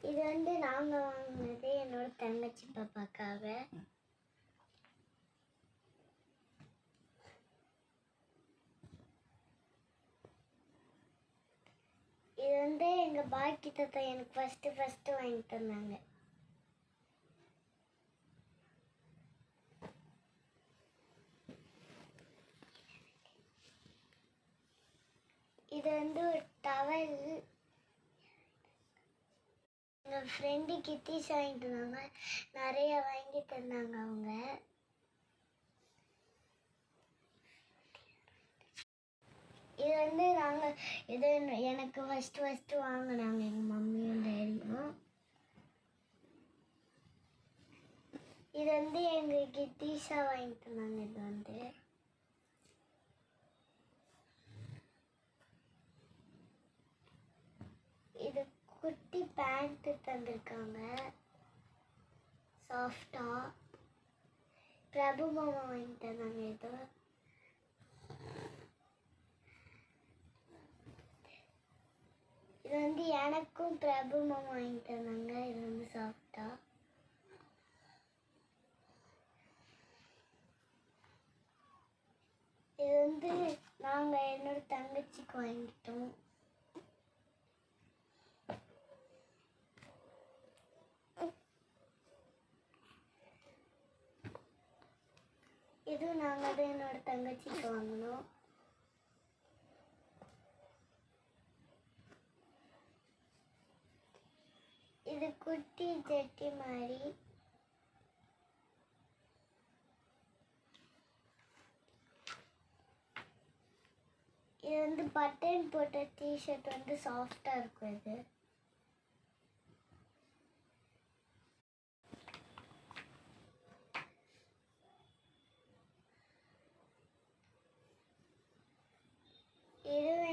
இது வந்து நாங்கள் வாங்கினது என்னோட தங்கச்சி பாப்பாக்காக. இது வந்து எங்கள் பாக்கி தாத்தா எனக்கு ஃபஸ்ட்டு வாங்கி தந்தாங்க. இது வந்து ஒரு டவல். எங்கள் ஃப்ரெண்டு கிட்டிஸ் வாங்கிட்டு வந்தாங்க, நிறைய வாங்கி தந்தாங்க அவங்க. இது வந்து இது எனக்கு ஃபஸ்ட்டு வாங்கினாங்க எங்கள் மம்மியும் டேடியும். இது வந்து எங்கள் கிட்டீஸாக வாங்கி தந்தாங்க. இது வந்து இது குட்டி பேண்ட் தந்திருக்காங்க சாஃப்டா. பிரபு மாமா வாங்கி தந்தாங்க. இது வந்து எனக்கும் பிரபு மாமா வாங்கி தந்தாங்க. இது வந்து சாஃப்டா. இது வந்து நாங்கள் என்னோட தங்கச்சிக்கு வாங்கிட்டோம். இது நாங்கள் தான் என்னோட தங்கச்சிக்கு வாங்கினோம். இது குட்டி ஜட்டி மாதிரி. இது வந்து பட்டன் போட்ட டிஷர்ட் வந்து சாஃப்டா இருக்கும். இதுவும்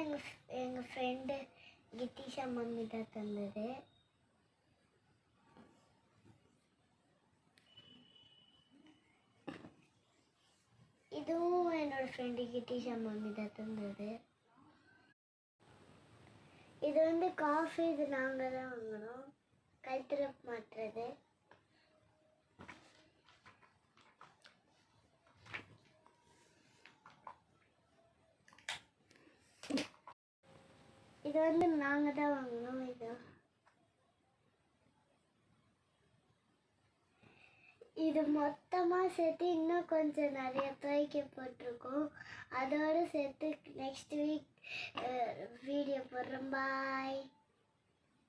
எங்கள் ஃப்ரெண்டு கிட்டிஷா மம்மி தான் தந்தது. இதுவும் என்னோட ஃப்ரெண்டு கிட்டிஷா மம்மி தான் தந்தது. இது வந்து காஃபி. இது நாங்கள் தான் வாங்கினோம். கழுத்துல மாட்டுறது. இது வந்து நாங்கள் தான் வாங்கினோம். இது மொத்தமாக சேர்த்து இன்னும் கொஞ்சம் நிறைய துவைக்க போட்டிருக்கோம். அதோடு சேர்த்து நெக்ஸ்ட் வீக் வீடியோ போடுறோம். பாய்.